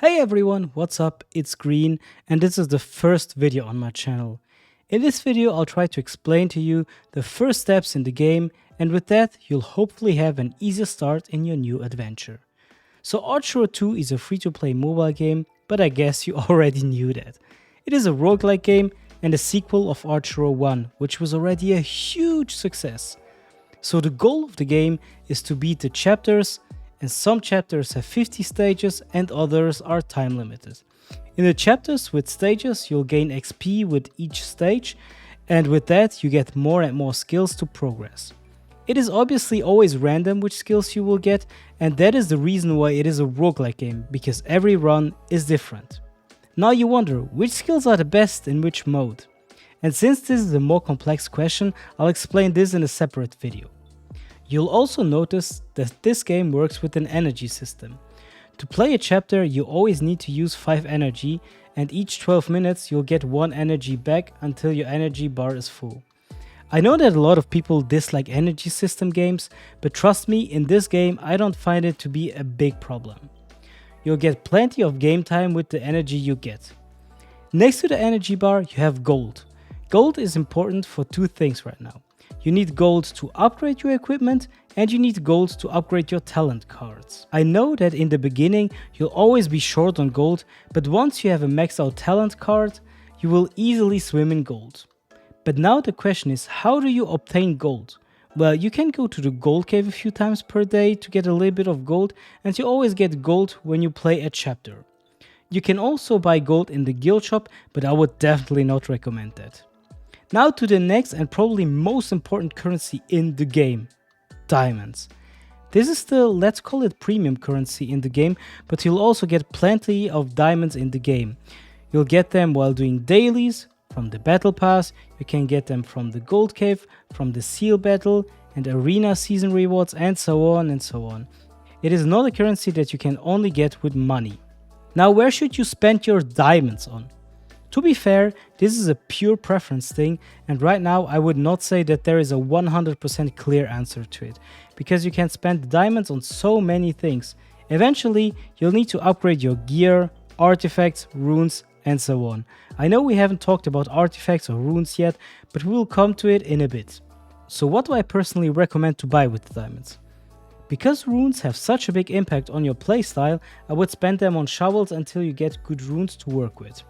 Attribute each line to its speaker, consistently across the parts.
Speaker 1: Hey everyone, what's up? It's Green and this is the first video on my channel. In this video I'll try to explain to you the first steps in the game, and with that you'll hopefully have an easier start in your new adventure. So Archero 2 is a free-to-play mobile game, but I guess you already knew that. It is a roguelike game and a sequel of Archero 1, which was already a huge success. So the goal of the game is to beat the chapters, and some chapters have 50 stages and others are time limited. In the chapters with stages you'll gain XP with each stage, and with that you get more and more skills to progress. It is obviously always random which skills you will get, and that is the reason why it is a roguelike game, because every run is different. Now you wonder, which skills are the best in which mode? And since this is a more complex question, I'll explain this in a separate video. You'll also notice that this game works with an energy system. To play a chapter you always need to use 5 energy, and each 12 minutes you'll get 1 energy back until your energy bar is full. I know that a lot of people dislike energy system games, but trust me, in this game I don't find it to be a big problem. You'll get plenty of game time with the energy you get. Next to the energy bar you have gold. Gold is important for 2 things right now. You need gold to upgrade your equipment, and you need gold to upgrade your talent cards. I know that in the beginning you'll always be short on gold, but once you have a maxed out talent card, you will easily swim in gold. But now the question is, how do you obtain gold? Well, you can go to the gold cave a few times per day to get a little bit of gold, and you always get gold when you play a chapter. You can also buy gold in the guild shop, but I would definitely not recommend that. Now to the next and probably most important currency in the game, diamonds. This is the, let's call it, premium currency in the game, but you'll also get plenty of diamonds in the game. You'll get them while doing dailies, from the battle pass, you can get them from the gold cave, from the seal battle and arena season rewards, and so on and so on. It is not a currency that you can only get with money. Now where should you spend your diamonds on? To be fair, this is a pure preference thing, and right now I would not say that there is a 100% clear answer to it, because you can spend diamonds on so many things. Eventually, you'll need to upgrade your gear, artifacts, runes, and so on. I know we haven't talked about artifacts or runes yet, but we will come to it in a bit. So what do I personally recommend to buy with the diamonds? Because runes have such a big impact on your playstyle, I would spend them on shovels until you get good runes to work with.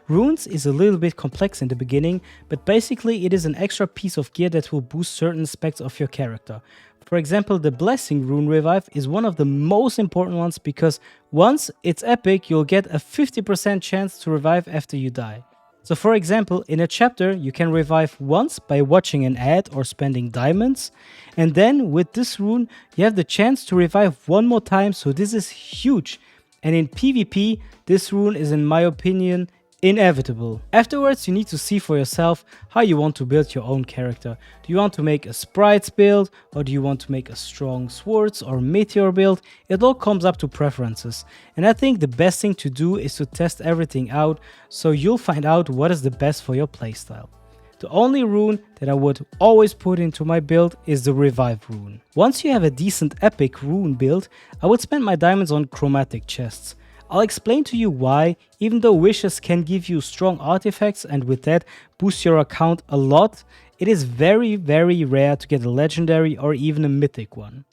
Speaker 1: Runes is a little bit complex in the beginning, but basically it is an extra piece of gear that will boost certain aspects of your character. For example, the Blessing Rune Revive is one of the most important ones, because once it's epic, you'll get a 50% chance to revive after you die. So for example, in a chapter you can revive once by watching an ad or spending diamonds, and then with this rune you have the chance to revive one more time, so this is huge. And in PvP, this rune is, in my opinion, inevitable. Afterwards you need to see for yourself how you want to build your own character. Do you want to make a sprites build, or do you want to make a strong swords or meteor build? It all comes up to preferences, and I think the best thing to do is to test everything out, so you'll find out what is the best for your playstyle. The only rune that I would always put into my build is the Revive rune. Once you have a decent epic rune build, I would spend my diamonds on chromatic chests. I'll explain to you why. Even though wishes can give you strong artifacts and with that boost your account a lot, it is very rare to get a legendary or even a mythic one.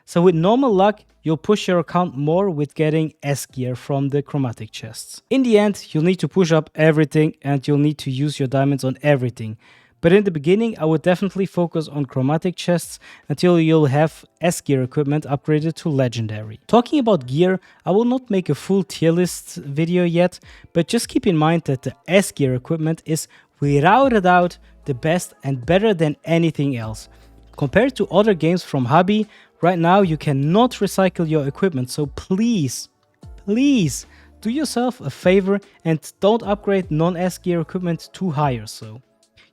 Speaker 1: So with normal luck, you'll push your account more with getting S gear from the chromatic chests. In the end, you'll need to push up everything and you'll need to use your diamonds on everything. But in the beginning, I would definitely focus on chromatic chests until you'll have S gear equipment upgraded to legendary. Talking about gear, I will not make a full tier list video yet, but just keep in mind that the S gear equipment is without a doubt the best and better than anything else. Compared to other games from Hobby, right now you cannot recycle your equipment, so please do yourself a favor and don't upgrade non-S gear equipment too high or so.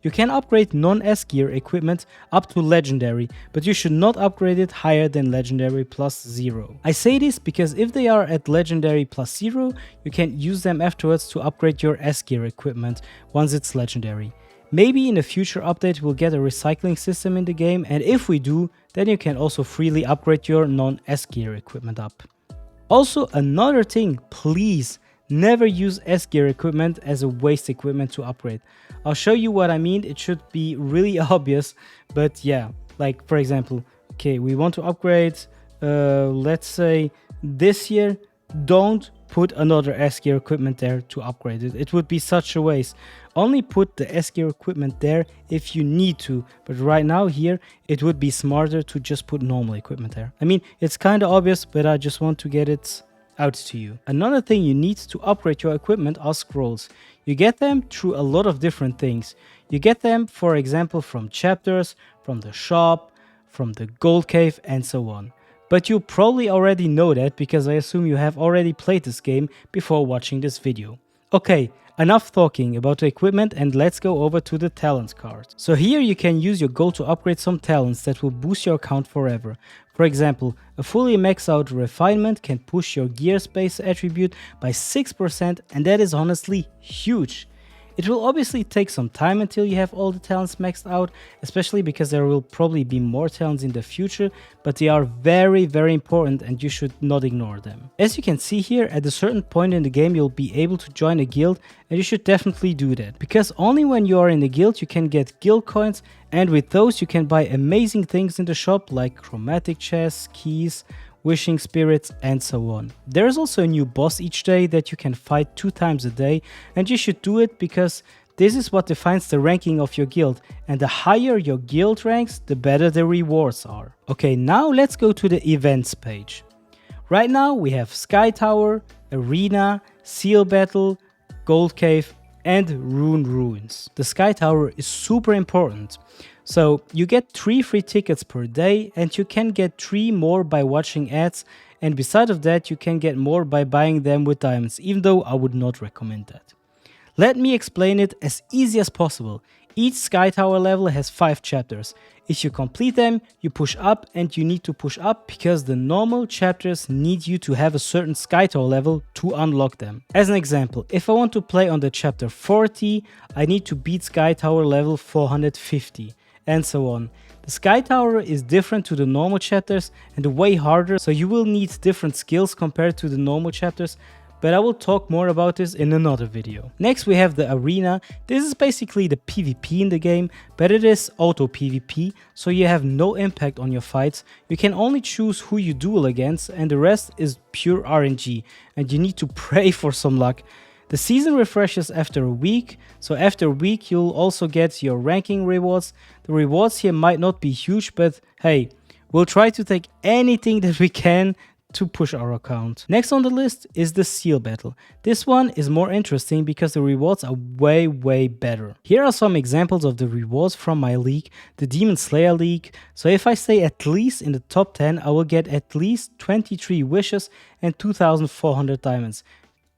Speaker 1: You can upgrade non-S gear equipment up to legendary, but you should not upgrade it higher than legendary plus 0. I say this because if they are at legendary plus 0, you can use them afterwards to upgrade your S gear equipment once it's legendary. Maybe in a future update we'll get a recycling system in the game, and if we do, then you can also freely upgrade your non-S gear equipment up. Also, another thing, please never use S gear equipment as a waste equipment to upgrade. I'll show you what I mean. It should be really obvious, but yeah, like for example, okay, we want to upgrade, let's say this year. Don't put another S gear equipment there to upgrade it. It would be such a waste. Only put the S gear equipment there if you need to, but right now here it would be smarter to just put normal equipment there. I mean, it's kind of obvious, but I just want to get it out to you. Another thing you need to upgrade your equipment are scrolls. You get them through a lot of different things. You get them, for example, from chapters, from the shop, from the gold cave, and so on. But you probably already know that because I assume you have already played this game before watching this video. Okay, enough talking about the equipment and let's go over to the talent card. So here you can use your gold to upgrade some talents that will boost your account forever. For example, a fully maxed out refinement can push your gear space attribute by 6%, and that is honestly huge. It will obviously take some time until you have all the talents maxed out, especially because there will probably be more talents in the future, but they are very important and you should not ignore them. As you can see here, at a certain point in the game you'll be able to join a guild, and you should definitely do that, because only when you are in a guild you can get guild coins, and with those you can buy amazing things in the shop like chromatic chests, keys, wishing spirits, and so on. There is also a new boss each day that you can fight 2 times a day, and you should do it because this is what defines the ranking of your guild, and the higher your guild ranks, the better the rewards are. Okay, now let's go to the events page. Right now we have Sky Tower, Arena, Seal Battle, Gold Cave, and Rune Ruins. The Sky Tower is super important. So you get 3 free tickets per day, and you can get 3 more by watching ads, and beside of that you can get more by buying them with diamonds, even though I would not recommend that. Let me explain it as easy as possible. Each Sky Tower level has 5 chapters. If you complete them, you push up, and you need to push up because the normal chapters need you to have a certain Sky Tower level to unlock them. As an example, if I want to play on the chapter 40, I need to beat Sky Tower level 450. And so on. The Sky Tower is different to the normal chapters and way harder, so you will need different skills compared to the normal chapters, but I will talk more about this in another video. Next we have the Arena. This is basically the PvP in the game, but it is auto PvP, so you have no impact on your fights. You can only choose who you duel against, and the rest is pure RNG, and you need to pray for some luck. The season refreshes after a week, so after a week you'll also get your ranking rewards. The rewards here might not be huge, but hey, we'll try to take anything that we can to push our account. Next on the list is the Seal Battle. This one is more interesting because the rewards are way better. Here are some examples of the rewards from my league, the Demon Slayer League. So if I stay at least in the top 10, I will get at least 23 wishes and 2,400 diamonds.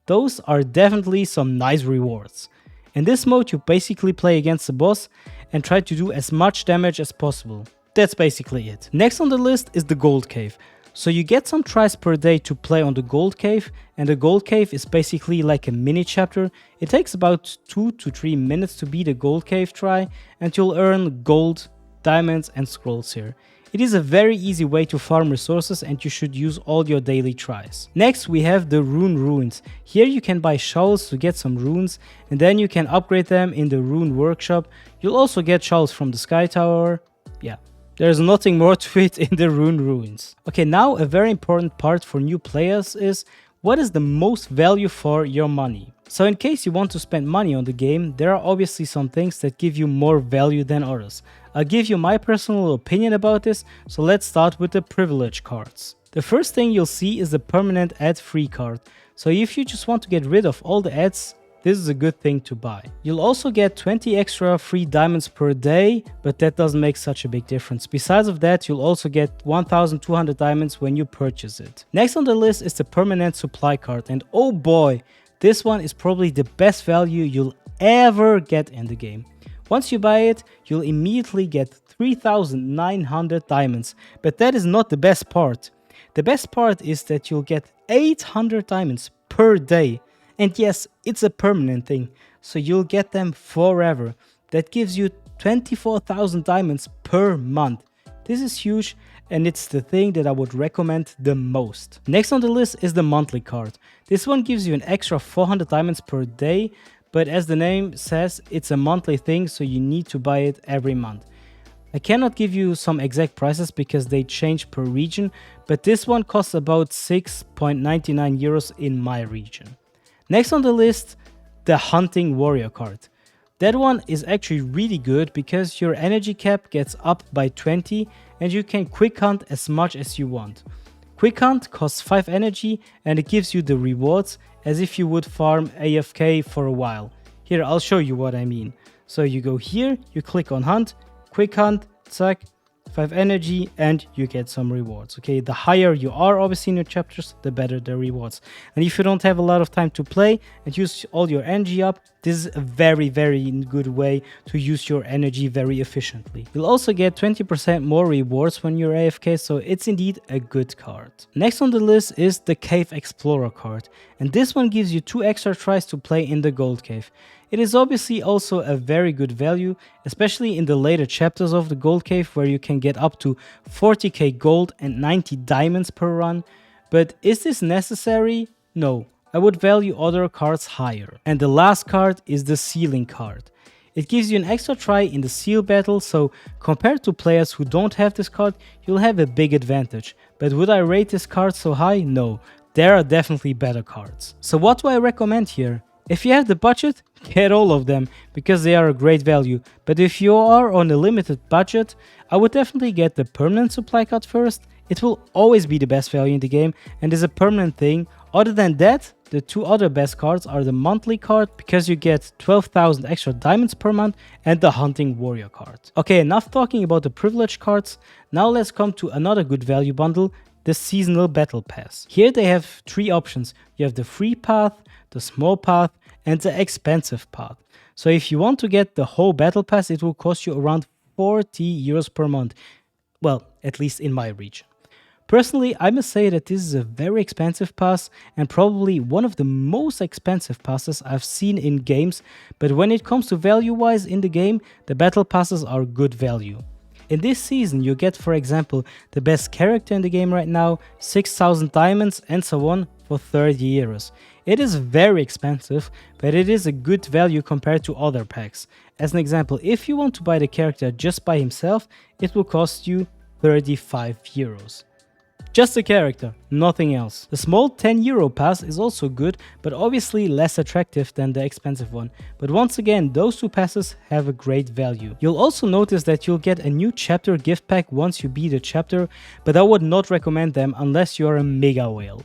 Speaker 1: Those are definitely some nice rewards. In this mode you basically play against the boss and try to do as much damage as possible. That's basically it. Next on the list is the Gold Cave. So you get some tries per day to play on the Gold Cave, and the Gold Cave is basically like a mini chapter. It takes about 2 to 3 minutes to beat a Gold Cave try, and you'll earn gold, diamonds, and scrolls here. It is a very easy way to farm resources, and you should use all your daily tries. Next we have the Rune Ruins. Here you can buy shovels to get some runes, and then you can upgrade them in the Rune Workshop. You'll also get shovels from the Sky Tower. Yeah, there's nothing more to it in the Rune Ruins. Okay, now a very important part for new players is what is the most value for your money. So in case you want to spend money on the game, there are obviously some things that give you more value than others. I'll give you my personal opinion about this, so let's start with the privilege cards. The first thing you'll see is the permanent ad free card. So if you just want to get rid of all the ads, this is a good thing to buy. You'll also get 20 extra free diamonds per day, but that doesn't make such a big difference. Besides of that, you'll also get 1,200 diamonds when you purchase it. Next on the list is the permanent supply card, and oh boy, this one is probably the best value you'll ever get in the game. Once you buy it, you'll immediately get 3,900 diamonds, but that is not the best part. The best part is that you'll get 800 diamonds per day. And yes, it's a permanent thing, so you'll get them forever. That gives you 24,000 diamonds per month. This is huge, and it's the thing that I would recommend the most. Next on the list is the monthly card. This one gives you an extra 400 diamonds per day, but as the name says, it's a monthly thing, so you need to buy it every month. I cannot give you some exact prices because they change per region, but this one costs about 6.99 euros in my region. Next on the list, the Hunting Warrior card. That one is actually really good because your energy cap gets up by 20 and you can quick hunt as much as you want. Quick hunt costs 5 energy and it gives you the rewards as if you would farm AFK for a while. Here, I'll show you what I mean. So you go here, you click on hunt, quick hunt, zack, 5 energy, and you get some rewards. Okay, the higher you are obviously in your chapters, the better the rewards. And if you don't have a lot of time to play and use all your energy up, this is a very good way to use your energy very efficiently. You'll also get 20% more rewards when you're AFK, so it's indeed a good card. Next on the list is the Cave Explorer card, and this one gives you 2 extra tries to play in the Gold Cave. It is obviously also a very good value, especially in the later chapters of the Gold Cave where you can get up to 40k gold and 90 diamonds per run. But is this necessary? No, I would value other cards higher. And the last card is the Sealing card. It gives you an extra try in the seal battle, so compared to players who don't have this card, you'll have a big advantage. But would I rate this card so high? No, there are definitely better cards. So what do I recommend here? If you have the budget, get all of them, because they are a great value. But if you are on a limited budget, I would definitely get the permanent supply card first. It will always be the best value in the game and is a permanent thing. Other than that, the 2 other best cards are the monthly card, because you get 12,000 extra diamonds per month, and the Hunting Warrior card. Okay, enough talking about the privilege cards. Now let's come to another good value bundle, the Seasonal Battle Pass. Here they have 3 options. You have the free path, the small path, and the expensive path. So if you want to get the whole battle pass, it will cost you around 40 euros per month. Well, at least in my region. Personally, I must say that this is a very expensive pass and probably one of the most expensive passes I've seen in games, but when it comes to value-wise in the game, the battle passes are good value. In this season, you get, for example, the best character in the game right now, 6,000 diamonds and so on for 30 euros. It is very expensive, but it is a good value compared to other packs. As an example, if you want to buy the character just by himself, it will cost you 35 euros. Just the character, nothing else. The small 10 euro pass is also good, but obviously less attractive than the expensive one. But once again, those 2 passes have a great value. You'll also notice that you'll get a new chapter gift pack once you beat a chapter, but I would not recommend them unless you're a mega whale.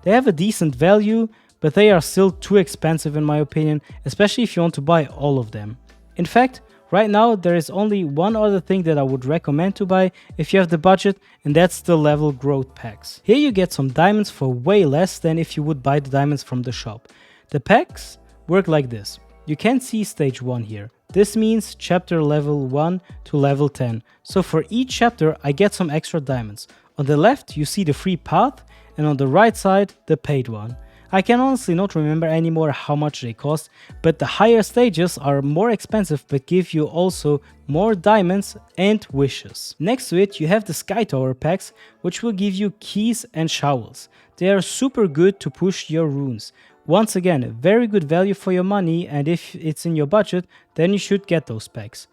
Speaker 1: They have a decent value, but they are still too expensive in my opinion, especially if you want to buy all of them. In fact, right now there is only one other thing that I would recommend to buy if you have the budget, and that's the level growth packs. Here you get some diamonds for way less than if you would buy the diamonds from the shop. The packs work like this. You can see stage 1 here. This means chapter level 1 to level 10. So for each chapter I get some extra diamonds. On the left you see the free path, and on the right side the paid one. I can honestly not remember anymore how much they cost, but the higher stages are more expensive but give you also more diamonds and wishes. Next to it you have the Sky Tower packs, which will give you keys and shovels. They are super good to push your runes. Once again, a very good value for your money, and if it's in your budget, then you should get those packs.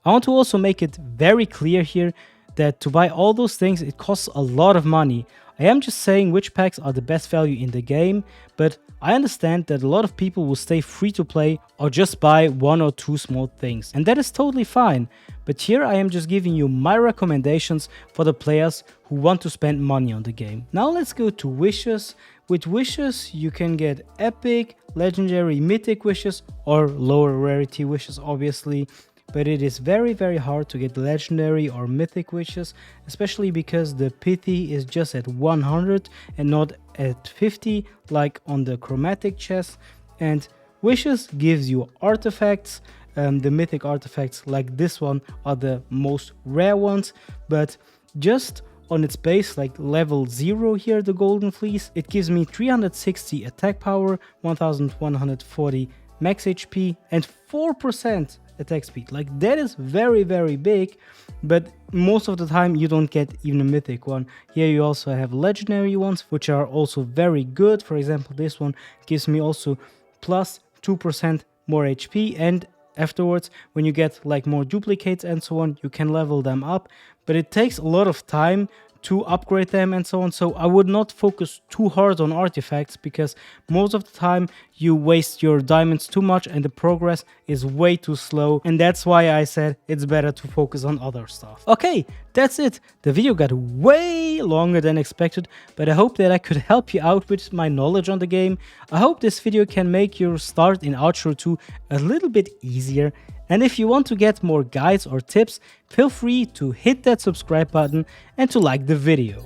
Speaker 1: I want to also make it very clear here that to buy all those things it costs a lot of money. I am just saying which packs are the best value in the game, but I understand that a lot of people will stay free to play or just buy 1 or 2 small things, and that is totally fine. But here I am just giving you my recommendations for the players who want to spend money on the game. Now let's go to wishes. With wishes you can get epic, legendary, mythic wishes or lower rarity wishes obviously. But it is very hard to get legendary or mythic wishes, especially because the pithy is just at 100 and not at 50 like on the chromatic chest. And wishes gives you artifacts. The mythic artifacts like this one are the most rare ones, but just on its base, like level 0 here, the golden fleece, it gives me 360 attack power, 1140 max HP and 4% attack speed. Like that is very, very big, but most of the time you don't get even a mythic one. Here you also have legendary ones, which are also very good. For example, this one gives me also plus 2% more HP, and afterwards, when you get like more duplicates and so on, you can level them up, but it takes a lot of time to upgrade them and so on. So I would not focus too hard on artifacts, because most of the time you waste your diamonds too much and the progress is way too slow, and that's why I said it's better to focus on other stuff. Okay, that's it. The video got way longer than expected, but I hope that I could help you out with my knowledge on the game. I hope this video can make your start in Archero 2 a little bit easier. And if you want to get more guides or tips, feel free to hit that subscribe button and to like the video.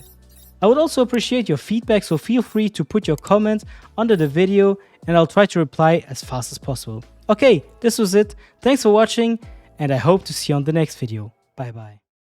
Speaker 1: I would also appreciate your feedback, so feel free to put your comments under the video and I'll try to reply as fast as possible. Okay, this was it. Thanks for watching and I hope to see you on the next video. Bye bye.